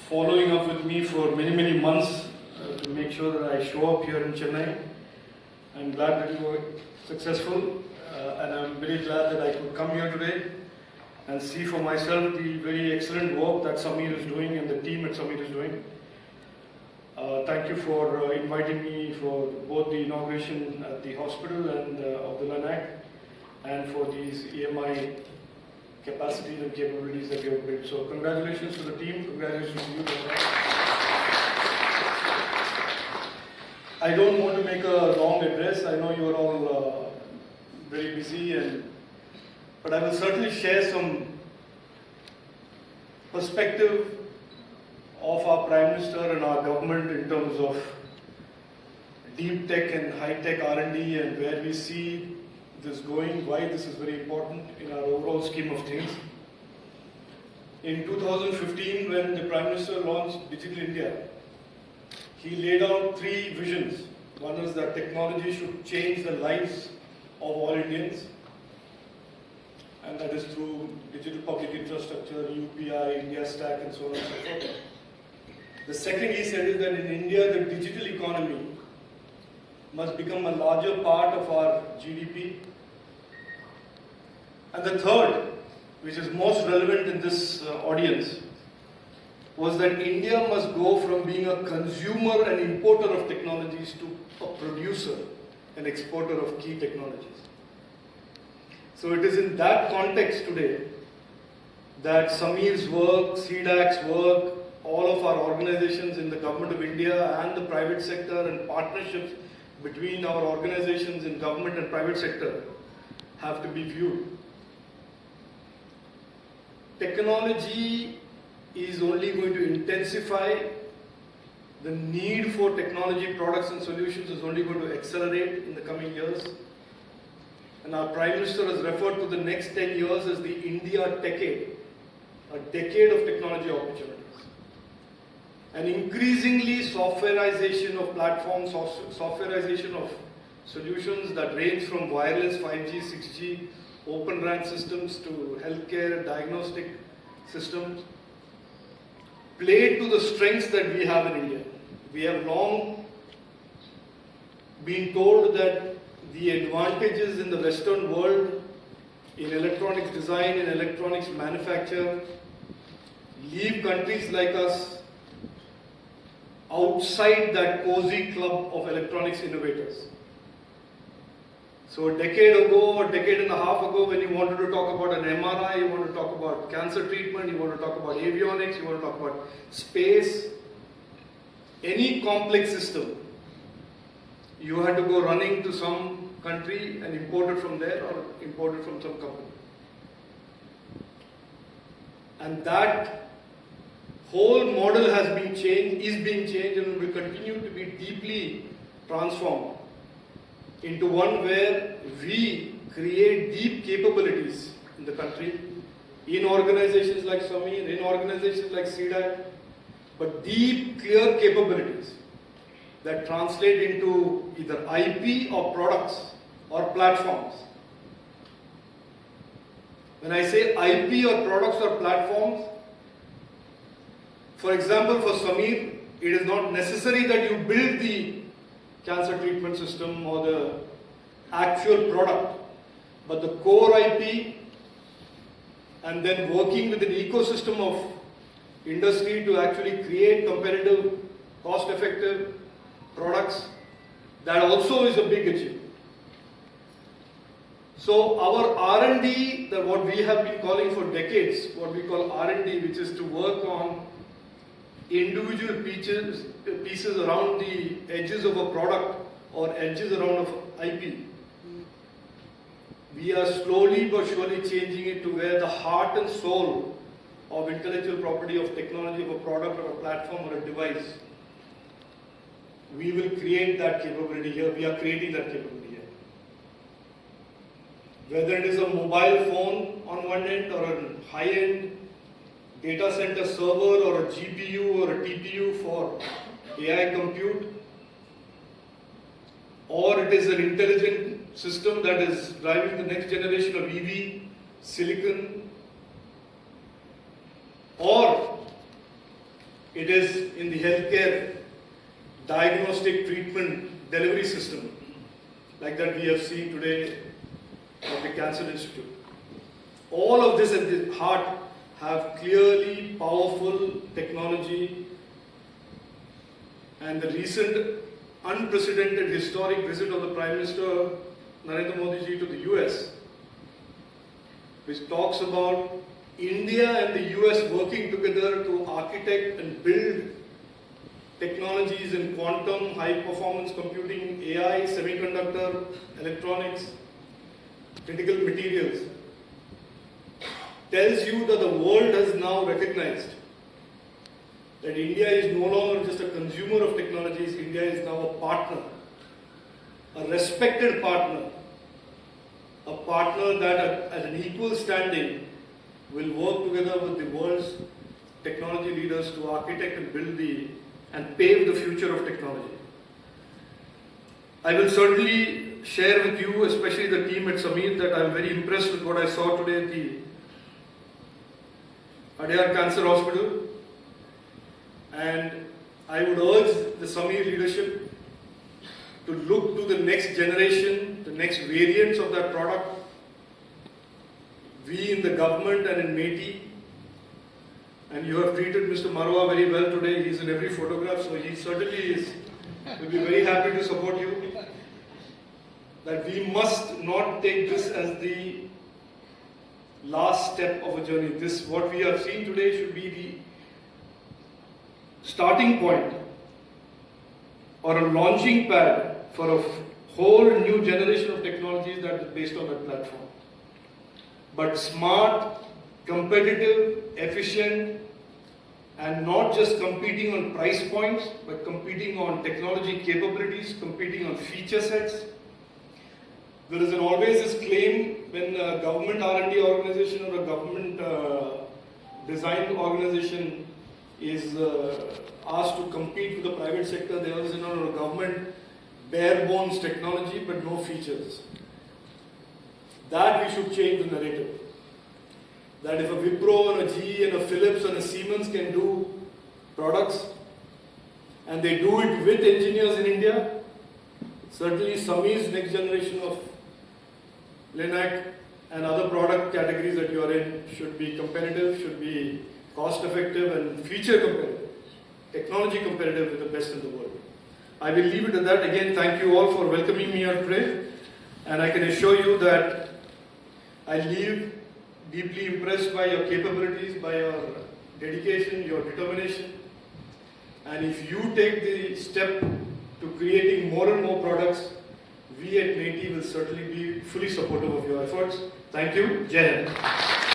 following up with me for many months to make sure that I show up here in Chennai. I'm glad that you were successful and I'm very glad that I could come here today and see for myself the very excellent work that Samir is doing and the team at Samir is doing. Thank you for inviting me for both the inauguration at the hospital and of the LANAC and for these EMI capacities and capabilities that you have built. So congratulations to the team, congratulations to you. I don't want to make a long address. I know you are all very busy, but I will certainly share some perspective of our Prime Minister and our government in terms of deep tech and high tech R&D and where we see this going, why this is very important in our overall scheme of things. In 2015, when the Prime Minister launched Digital India, he laid out 3 visions. One is that technology should change the lives of all Indians, and that is through digital public infrastructure, UPI, India Stack, and so on and so forth. The second he said is that in India, the digital economy must become a larger part of our GDP. And the third, which is most relevant in this audience, was that India must go from being a consumer and importer of technologies to a producer and exporter of key technologies. So it is in that context today that Samir's work, CDAC's work, all of our organizations in the Government of India and the private sector and partnerships between our organizations in government and private sector have to be viewed. Technology is only going to intensify. The need for technology products and solutions is only going to accelerate in the coming years. And our Prime Minister has referred to the next 10 years as the India decade, a decade of technology opportunities. And increasingly softwareization of platforms, softwareization of solutions that range from wireless, 5G, 6G, open RAN systems to healthcare, diagnostic systems, play to the strengths that we have in India. We have long been told that the advantages in the Western world in electronics design and electronics manufacture leave countries like us outside that cozy club of electronics innovators. So a decade ago, a decade and a half ago, when you wanted to talk about an MRI, you want to talk about cancer treatment, you want to talk about avionics, you want to talk about space, any complex system, you had to go running to some country and import it from there or import it from some company. And that whole model has been changed, is being changed, and will continue to be deeply transformed into one where we create deep capabilities in the country, in organizations like Samir, in organizations like CDAC, but deep, clear capabilities that translate into either IP or products or platforms. When I say IP or products or platforms, for example, for Samir, it is not necessary that you build the cancer treatment system or the actual product, but the core IP and then working with an ecosystem of industry to actually create competitive, cost-effective products, that also is a big achievement. So our R&D, that what we have been calling for decades, what we call R&D, which is to work on individual pieces around the edges of a product or edges around of IP. We are slowly but surely changing it to where the heart and soul of intellectual property, of technology, of a product or a platform or a device, we will create that capability here. We are creating that capability here. Whether it is a mobile phone on one end or a high-end data center server or a GPU or a TPU for AI compute, or it is an intelligent system that is driving the next generation of EV, silicon, or It is in the healthcare diagnostic treatment delivery system, like that we have seen today at the Cancer Institute. All of this at the heart have clearly powerful technology, and the recent unprecedented historic visit of the Prime Minister Narendra Modi ji to the US, which talks about India and the US working together to architect and build technologies in quantum, high performance computing, AI, semiconductor, electronics, critical materials, tells you that the world has now recognized that India is no longer just a consumer of technologies, India is now a partner, a respected partner, a partner that at an equal standing will work together with the world's technology leaders to architect and build and pave the future of technology. I will certainly share with you, especially the team at Samir, that I am very impressed with what I saw today at the Adyar Cancer Hospital, and I would urge the Samir leadership to look to the next generation, the next variants of that product. We in the government and in Meity, and you have treated Mr. Marwa very well today. He is in every photograph, so he certainly will be very happy to support you. That we must not take this as the last step of a journey. This, what we have seen today, should be the starting point or a launching pad for a whole new generation of technologies that is based on that platform. But smart, competitive, efficient, and not just competing on price points, but competing on technology capabilities, competing on feature sets. There is always this claim when a government R&D organization or a government design organization is asked to compete with the private sector, there is a government bare bones technology but no features. That we should change the narrative. That if a Wipro and a GE and a Philips and a Siemens can do products and they do it with engineers in India, certainly Samir's next generation of Linac and other product categories that you are in should be competitive, should be cost effective and feature competitive, technology competitive with the best in the world. I will leave it at that. Again, thank you all for welcoming me here today, and I can assure you that I leave deeply impressed by your capabilities, by your dedication, your determination, and if you take the step to creating more and more products, we at Meity will certainly be fully supportive of your efforts. Thank you. Jai Hind.